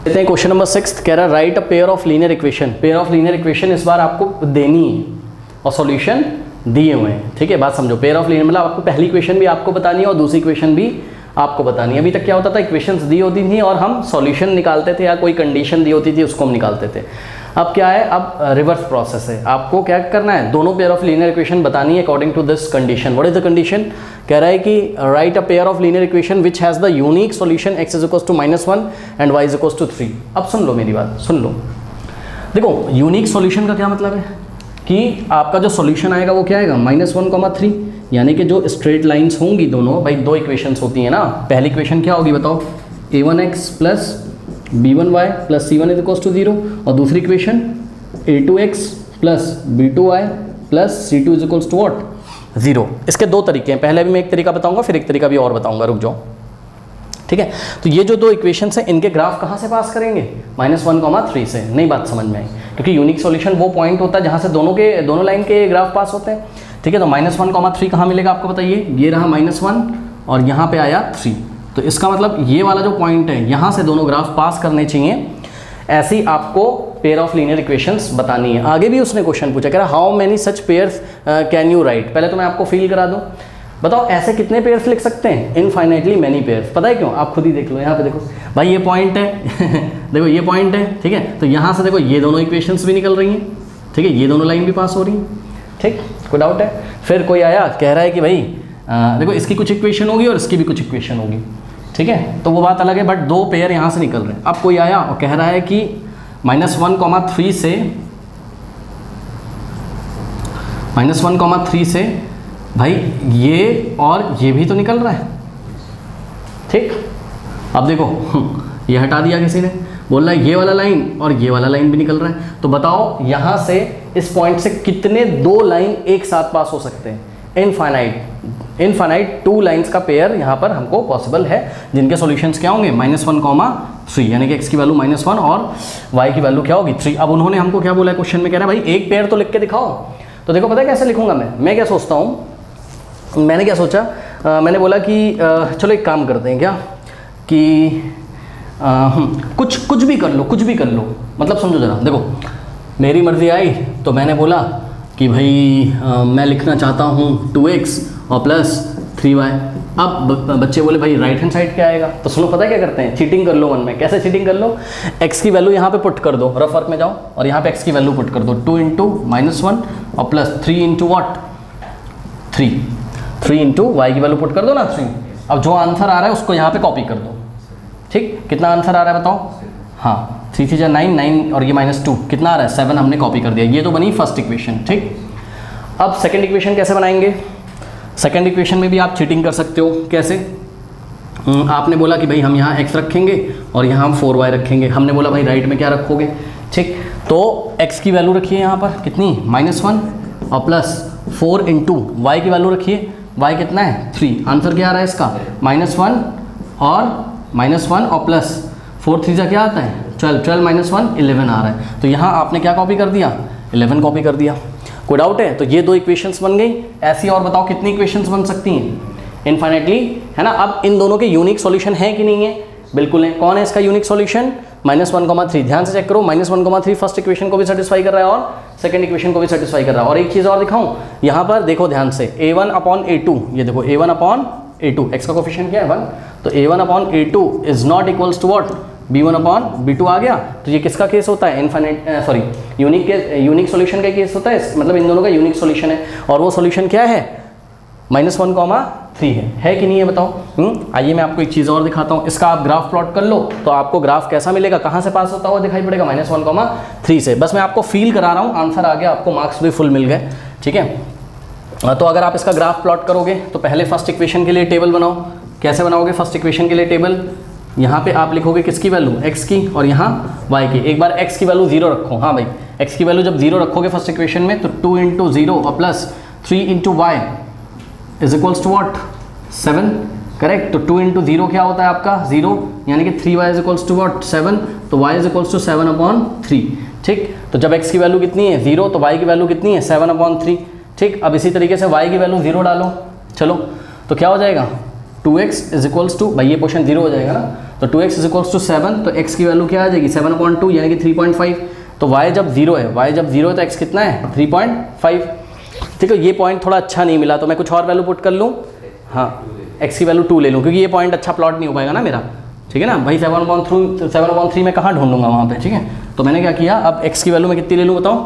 कहते हैं question number 6 कह रहा है right a pair of linear equation. Pair of linear equation इस बार आपको देनी है और सॉल्यूशन दिए हुए हैं। ठीक है, बात समझो। पेयर ऑफ लीनियर मतलब आपको पहली इक्वेशन भी आपको बतानी है और दूसरी इक्वेशन भी आपको बतानी है। अभी तक क्या होता था, इक्वेशंस दी होती थी और हम सॉल्यूशन निकालते थे या कोई कंडीशन दी होती थी उसको हम निकालते थे। अब क्या है, अब रिवर्स प्रोसेस है। आपको क्या करना है, दोनों पेयर ऑफ लीनियर इक्वेशन बतानी है according to this condition. What is the condition? कह रहा है कि right a pair of linear equation which has the unique solution x is equals to -1 and y is equals to 3। अब सुन लो मेरी बात, सुन लो। देखो, यूनिक सॉल्यूशन का क्या मतलब है कि आपका जो सॉल्यूशन आएगा वो क्या आएगा, -1, 3। यानी कि जो स्ट्रेट लाइंस होंगी दोनों, भाई दो इक्वेशंस होती हैं ना। पहली इक्वेशन क्या होगी बताओ, a1x plus b1y plus c1 is equals to 0 और दूसरी equation a2x plus b2y plus c2 is equals to what, 0। इसके दो तरीके हैं, पहले भी मैं एक तरीका बताऊंगा फिर एक तरीका भी और बताऊंगा, रुक जाओ। ठीक है, तो ये जो दो इक्वेशंस हैं इनके ग्राफ कहाँ से पास करेंगे, -1, 3 से। नहीं बात समझ में आई, क्योंकि यूनिक सॉल्यूशन वो पॉइंट होता है जहाँ से दोनों लाइन के ग्राफ पास होते हैं। ठीक है, तो -1, 3 कहाँ मिलेगा आपको बताइए, ये रहा -1 और यहाँ पे आया 3। तो इसका मतलब ये वाला जो पॉइंट है यहाँ से दोनों ग्राफ पास करने चाहिए। ऐसी आपको पेयर ऑफ लीनियर इक्वेशंस बतानी है। आगे भी उसने क्वेश्चन पूछा, कह रहा how many such pairs can you right. पहले तो मैं आपको फील करा दूं, बताओ ऐसे कितने पेयर्स लिख सकते हैं, इनफाइनाइटली मैनी पेयर्स। पता है क्यों, आप खुद ही देख लो। यहाँ पे देखो भाई, ये पॉइंट है देखो ये पॉइंट है। ठीक है, तो यहाँ से देखो ये दोनों इक्वेशंस भी निकल रही हैं। ठीक है, ये दोनों लाइन भी पास हो रही हैं। ठीक, कोई डाउट है? फिर कोई आया कह रहा है कि भाई देखो इसकी कुछ इक्वेशन होगी और इसकी भी कुछ इक्वेशन होगी। ठीक है, तो वो बात अलग है, बट दो पेयर यहाँ से निकल रहे हैं। अब कोई आया और कह रहा है कि -1, 3 से -1, 3 से भाई ये और ये भी तो निकल रहा है। ठीक, अब देखो ये हटा दिया किसी ने, बोल रहा है ये वाला लाइन और ये वाला लाइन भी निकल रहा है। तो बताओ यहाँ से इस पॉइंट से कितने दो लाइन एक साथ पास हो सकते हैं, इनफाइनाइट 2 लाइंस का पेयर यहाँ पर हमको पॉसिबल है, जिनके सॉल्यूशंस क्या होंगे, -1, 3। यानी कि x की वैल्यू -1 और y की वैल्यू क्या होगी, 3। अब उन्होंने हमको क्या बोला है क्वेश्चन में, कह रहा है भाई एक पेयर तो लिख के दिखाओ। तो देखो पता है कैसे लिखूंगा मैं क्या सोचता हूँ, मैंने क्या सोचा, मैंने बोला कि चलो एक काम करते हैं क्या कि कुछ भी कर लो, कुछ भी कर लो। मतलब समझो जरा, देखो मेरी मर्जी आई तो मैंने बोला कि भाई मैं लिखना चाहता हूँ 2x और प्लस 3y। अब बच्चे बोले भाई राइट हैंड साइड क्या आएगा, तो सुनो पता है क्या करते हैं, चीटिंग कर लो मन में। कैसे चीटिंग कर लो, x की वैल्यू यहाँ पे पुट कर दो, रफ वर्क में जाओ और यहाँ पे x की वैल्यू पुट कर दो, 2 × -1 और प्लस 3 × व्हाट, 3 × y की वैल्यू पुट कर दो ना, 3। अब जो आंसर आ रहा है उसको यहाँ पे कॉपी कर दो। ठीक, कितना आंसर आ रहा है बताओ, हाँ 3 × 9, 9 और ये -2 कितना आ रहा है, 7 हमने कॉपी कर दिया। ये तो बनी फर्स्ट इक्वेशन। ठीक, अब सेकंड इक्वेशन कैसे बनाएंगे, सेकंड इक्वेशन में भी आप चीटिंग कर सकते हो। कैसे, आपने बोला कि भाई हम यहाँ x रखेंगे और यहाँ हम 4y रखेंगे। हमने बोला भाई राइट में क्या रखोगे। ठीक, तो x की वैल्यू रखिए यहाँ पर कितनी, -1 और प्लस 4 × y की वैल्यू रखिए, y कितना है, 3। आंसर क्या आ रहा है इसका, -1 और प्लस 4 3 क्या आता है, 12 -1 11 आ रहा है। तो यहाँ आपने क्या कॉपी कर दिया, 11 कॉपी कर दिया। कोई डाउट है? तो ये दो इक्वेशंस बन गई। ऐसी और बताओ कितनी इक्वेशंस बन सकती हैं, इनफाइनाइटली, है ना। अब इन दोनों के यूनिक सॉल्यूशन है कि नहीं है, बिल्कुल है। कौन है इसका यूनिक सॉल्यूशन, -1, 3। ध्यान से चेक करो, -1, 3 फर्स्ट इक्वेशन को भी सेटिस्फाई कर रहा है और सेकंड इक्वेशन को भी सेटिस्फाई कर रहा है। और एक चीज़ और दिखाऊं, यहाँ पर देखो ध्यान से, a1/a2, ये देखो a1/a2, x का कोफिशिएंट क्या है 1, तो a1/a2 is not equals to what, b1/b2 आ गया। तो ये किसका केस होता है, इनफाइनाइट यूनिक सॉल्यूशन का केस होता है, मतलब इन दोनों का यूनिक सॉल्यूशन है। और वो सॉल्यूशन क्या है, -1, 3 है कि नहीं है बताओ। आइए मैं आपको एक चीज़ और दिखाता हूँ। इसका आप ग्राफ प्लॉट कर लो तो आपको ग्राफ कैसा मिलेगा, कहाँ से पास होता हुआ दिखाई पड़ेगा, -1, 3 से। बस मैं आपको फील करा रहा हूँ, आंसर आ गया, आपको मार्क्स भी फुल मिल गए। ठीक है, तो अगर आप इसका ग्राफ प्लॉट करोगे तो पहले फर्स्ट इक्वेशन के लिए टेबल बनाओ। कैसे बनाओगे फर्स्ट इक्वेशन के लिए टेबल, यहाँ पे आप लिखोगे किसकी वैल्यू, x की, और यहाँ y की। एक बार x की वैल्यू 0 रखो, हाँ भाई x की वैल्यू जब 0 रखोगे फर्स्ट इक्वेशन में, तो 2 × 0 और plus 3 × y is equals to what, 7। Correct, तो 2 × 0 क्या होता है आपका 0, यानी कि 3y is equals to what, 7। तो y इज इक्वल्स टू 7/3। ठीक, तो जब x की वैल्यू कितनी है 0, तो y की वैल्यू कितनी है 7/3। ठीक, अब इसी तरीके से y की वैल्यू 0 डालो, चलो तो क्या हो जाएगा, 2x इज इक्वल्स टू, भाई ये पोर्शन 0 हो जाएगा ना, तो 2x इज इक्वल्स टू 7, तो x की वैल्यू क्या आ जाएगी 7/2 यानी कि 3.5। तो y जब 0 है, y जब 0 है तो x कितना है 3.5। ठीक है, ये पॉइंट थोड़ा अच्छा नहीं मिला तो मैं कुछ और वैल्यू पुट कर लूँ, हाँ x की वैल्यू 2 ले लूँ, क्योंकि ये पॉइंट अच्छा प्लॉट नहीं हो पाएगा ना मेरा। ठीक है ना भाई, 7/3 में कहाँ ढूंढूंगा वहाँ पे। ठीक है, तो मैंने क्या किया, अब x की वैल्यू मैं कितनी ले लूँ बताओ,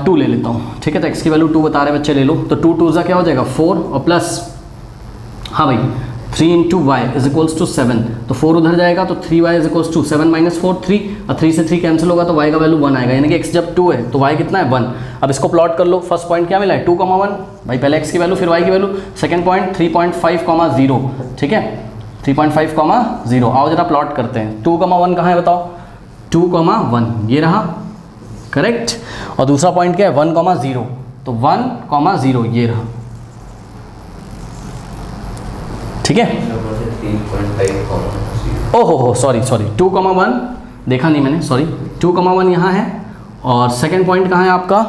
2 ले लेता हूँ। ठीक है, तो x की वैल्यू 2 बता रहे बच्चे ले लो, तो 2 2 क्या हो जाएगा 4 और प्लस, हाँ भाई 3 into y is equals to 7, तो 4 उधर जाएगा तो 3y इज इक्वल्स टू 7 - 4 3, और 3 से 3 कैंसिल होगा तो y का वैल्यू 1 आएगा, यानी कि x जब 2 है तो y कितना है 1। अब इसको प्लॉट कर लो, फर्स्ट पॉइंट क्या मिला है 2,1, भाई पहले x की वैल्यू फिर y की वैल्यू, सेकंड पॉइंट 3.5, 0। ठीक है, 3.5, 0। आओ जरा प्लॉट करते हैं, 2,1 कहाँ है बताओ, 2,1 ये रहा करेक्ट, और दूसरा पॉइंट क्या है 1,0, तो 1,0 ये रहा। ठीक है, ओहो हो सॉरी 2,1 देखा नहीं मैंने, सॉरी 2,1 यहाँ है, और सेकंड पॉइंट कहाँ है आपका,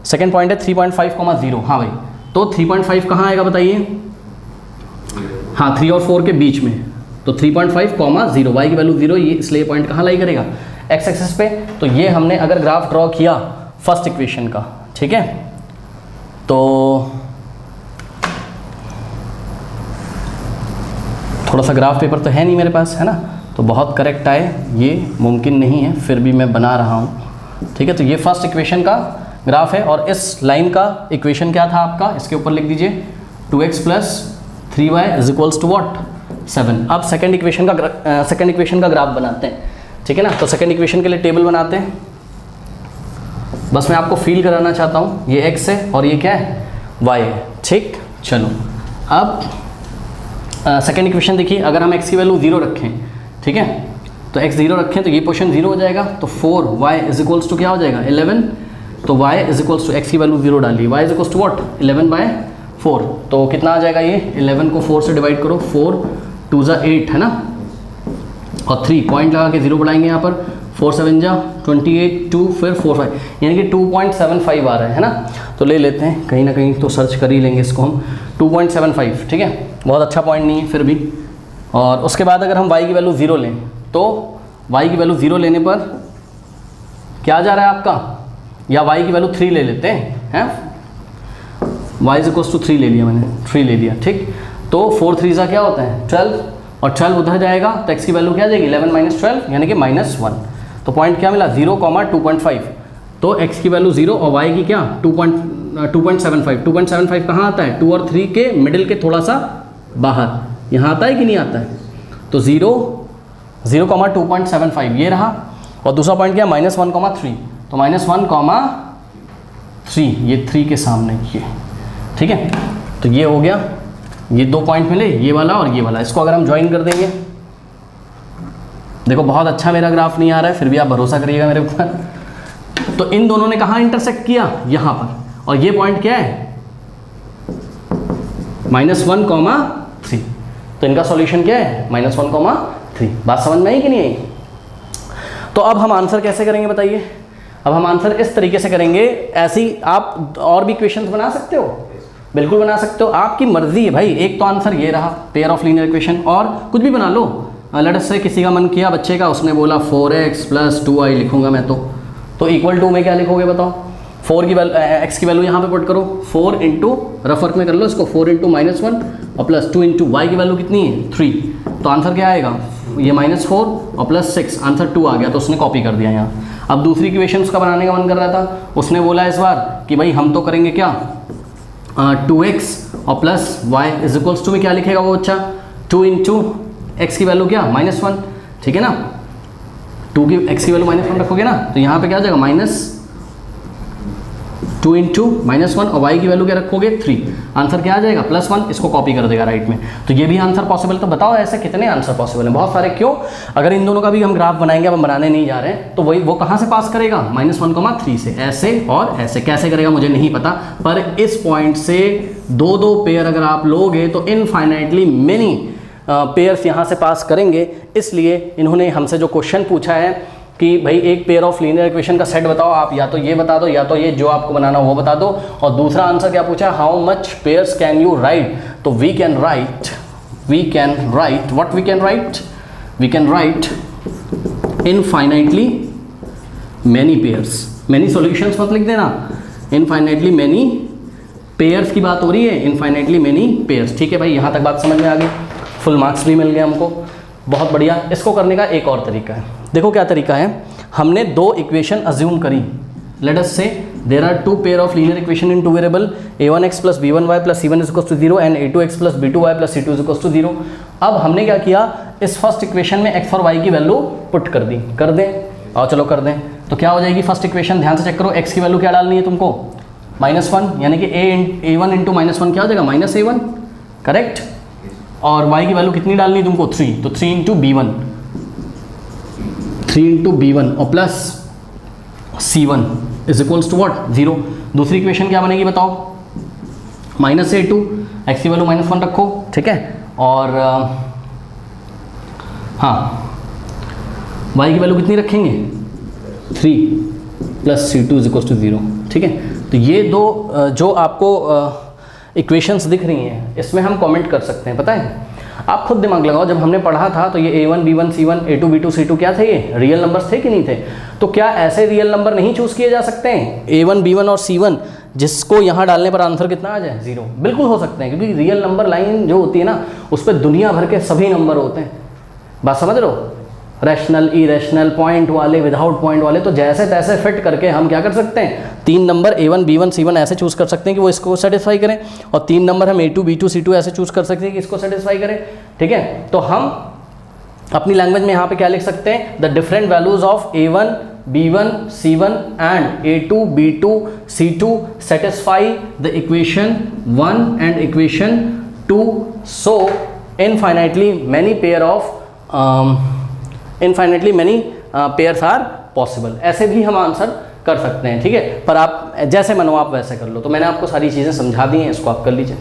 सेकंड पॉइंट है 3.5, 0। हाँ भाई, तो 3.5 कहाँ आएगा बताइए, हाँ 3 और 4 के बीच में, तो 3.5, 0, y की वैल्यू 0, ये इसलिए पॉइंट कहाँ लाई करेगा x एक्सिस पे। तो ये हमने अगर ग्राफ ड्रॉ किया फर्स्ट इक्वेशन का, ठीक है, तो थोड़ा सा ग्राफ पेपर तो है नहीं मेरे पास, है ना, तो बहुत करेक्ट आए ये मुमकिन नहीं है, फिर भी मैं बना रहा हूँ। ठीक है, तो ये फर्स्ट इक्वेशन का ग्राफ है, और इस लाइन का इक्वेशन क्या था आपका, इसके ऊपर लिख दीजिए 2x + 3y is equals to what 7। अब सेकंड इक्वेशन का ग्राफ बनाते हैं। ठीक है ना, तो सेकंड इक्वेशन के लिए टेबल बनाते हैं, बस मैं आपको फील कराना चाहता हूँ, ये x है और ये क्या है y है। ठीक, चलो अब सेकंड इक्वेशन देखिए, अगर हम x की वैल्यू 0 रखें, ठीक है, तो x 0 रखें तो ये पोर्शन 0 हो जाएगा, तो 4y इज इक्वल्स टू क्या हो जाएगा 11, तो y is equals to x की वैल्यू 0 डालिए, y is equals to what 11/4, तो कितना आ जाएगा ये 11 को 4 से डिवाइड करो, 4 2 = 8 है ना, और 3 पॉइंट लगा के 0 बढ़ाएंगे यहाँ पर, 4 7 = 28, 2 फिर 4 5, यानी कि 2.75 आ रहा है ना। तो ले लेते हैं, कहीं ना कहीं तो सर्च कर ही लेंगे इसको हम, 2.75। ठीक है, बहुत अच्छा पॉइंट नहीं है फिर भी। और उसके बाद अगर हम y की वैल्यू 0 लें, तो y की वैल्यू 0 लेने पर क्या जा रहा है आपका, या y की वैल्यू 3 ले लेते हैं, y इज इक्वल्स टू 3 ले लिया मैंने, 3 ले लिया। ठीक, तो 4 3 क्या होता है 12, और 12 उधर जाएगा तो x की वैल्यू क्या आ जाएगी 11 - 12 यानी कि -1। तो पॉइंट क्या मिला 0, 2.5, तो x की वैल्यू 0 और y की क्या 2.75। 2.75 कहाँ आता है 2 और 3 के मिडिल के थोड़ा सा बाहर, यहाँ आता है कि नहीं आता है, तो 0, 2.75 ये रहा, और दूसरा पॉइंट क्या -1,3, तो -1,3 ये 3 के सामने ये। ठीक है, तो ये हो गया, ये 2 पॉइंट मिले, ये वाला और ये वाला, इसको अगर हम ज्वाइन कर देंगे, देखो बहुत अच्छा मेरा ग्राफ नहीं आ रहा है, फिर भी आप भरोसा करिएगा मेरे ऊपर। तो इन दोनों ने कहाँ इंटरसेक्ट किया, यहाँ पर, और ये पॉइंट क्या है -1,3, तो इनका सॉल्यूशन क्या है -1,3। बात समझ में आई कि नहीं आई? तो अब हम आंसर कैसे करेंगे बताइए। अब हम आंसर इस तरीके से करेंगे, ऐसी आप और भी क्वेश्चंस बना सकते हो, बिल्कुल बना सकते हो, आपकी मर्जी है भाई। एक तो आंसर ये रहा पेयर ऑफ लीनियर इक्वेशन, और कुछ भी बना लो। लेट अस से किसी का मन किया बच्चे का, उसने बोला 4x + 2y लिखूंगा मैं, तो इक्वल टू में क्या लिखोगे बताओ, 4 की वैल्यू x की वैल्यू यहाँ पे पुट करो, 4 इंटू रफ वर्क में कर लो इसको, 4 इंटू -1 और +2 इंटू y की वैल्यू कितनी है 3, तो आंसर क्या आएगा ये -4 और +6, आंसर 2 आ गया, तो उसने कॉपी कर दिया यहाँ। अब दूसरी इक्वेशन उसका बनाने का मन कर रहा था, उसने बोला इस बार कि भाई हम तो करेंगे क्या 2x और +y इज इक्वल्स टू में क्या लिखेगा वो बच्चा 2 इंटू x की वैल्यू क्या -1, ठीक है ना, 2 की x की वैल्यू -1 रखोगे ना, तो यहाँ पे क्या आ जाएगा -2 इंटू -1 और y की वैल्यू क्या रखोगे 3, आंसर क्या आ जाएगा +1, इसको कॉपी कर देगा राइट में। तो ये भी आंसर पॉसिबल। तो बताओ ऐसे कितने आंसर पॉसिबल हैं, बहुत सारे। क्यों, अगर इन दोनों का भी हम ग्राफ बनाएंगे, अब हम बनाने नहीं जा रहे हैं, तो वही वो कहाँ से पास करेगा -1,3 से, ऐसे और ऐसे। कैसे करेगा मुझे नहीं पता, पर इस पॉइंट से 2-2 पेयर अगर आप लोगे तो इनफाइनाइटली मेनी पेयर्स यहाँ से पास करेंगे। इसलिए इन्होंने हमसे जो क्वेश्चन पूछा है कि भाई एक पेयर ऑफ लीनियर इक्वेशन का सेट बताओ, आप या तो ये बता दो या तो ये जो आपको बनाना हो वो बता दो। और दूसरा आंसर क्या पूछा, how much pairs can you write, तो we can write we can write, what we can write, we can write infinitely many pairs, many solutions मत लिख देना, infinitely many pairs की बात हो रही है, infinitely many pairs। ठीक है भाई, यहाँ तक बात समझ में आ गई, फुल मार्क्स भी मिल गए हमको, बहुत बढ़िया। इसको करने का एक और तरीका है, देखो क्या तरीका है। हमने दो इक्वेशन अज्यूम करी, लेट अस से there are two pair of linear equation in two variable a1x plus b1y plus c1 is equals to 0 and a2x plus b2y plus c2 is equals to 0। अब हमने क्या किया, इस first equation में x और y की value put कर दी, कर दें, और चलो कर दें, तो क्या हो जाएगी फर्स्ट इक्वेशन, ध्यान से चेक करो, x की वैल्यू क्या डालनी है तुमको, -1, यानी कि a1 इंटू -1 क्या हो जाएगा, -a1, करेक्ट। और y की वैल्यू कितनी डालनी है तुमको, 3, तो 3 इंटू b1 और plus c1 is equals to what, 0। दूसरी इक्वेशन क्या बनेगी बताओ, -a2, x की वैल्यू -1 रखो, ठीक है, और हाँ y की वैल्यू कितनी रखेंगे, 3 plus c2 is equals to 0, ठीक है। तो ये दो जो आपको इक्वेशंस दिख रही हैं, इसमें हम कमेंट कर सकते हैं, पता है, आप खुद दिमाग लगाओ, जब हमने पढ़ा था तो ये a1 b1 c1 a2 b2 c2 क्या थे, ये रियल नंबर्स थे कि नहीं थे। तो क्या ऐसे रियल नंबर नहीं चूज़ किए जा सकते हैं, a1 b1 और c1, जिसको यहाँ डालने पर आंसर कितना आ जाए, 0? बिल्कुल हो सकते हैं, क्योंकि रियल नंबर लाइन जो होती है ना, उस पर दुनिया भर के सभी नंबर होते हैं, बात समझ रहे हो, रैशनल, इरेशनल, पॉइंट वाले, विदाउट पॉइंट वाले। तो जैसे तैसे फिट करके हम क्या कर सकते हैं, 3 नंबर a1 b1 c1 ऐसे चूज़ कर सकते हैं कि वो इसको सेटिस्फाई करें, और 3 नंबर हम a2 b2 c2 ऐसे चूज़ कर सकते हैं कि इसको सेटिस्फाई करें, ठीक है। तो हम अपनी लैंग्वेज में यहाँ पे क्या लिख सकते हैं, the different values of a1 b1 c1 and a2 b2 c2 satisfy the equation 1 and equation 2, so infinitely many pairs are possible. ऐसे भी हम आंसर कर सकते हैं, ठीक है, पर आप जैसे मनो आप वैसे कर लो। तो मैंने आपको सारी चीज़ें समझा दी हैं, इसको आप कर लीजिए।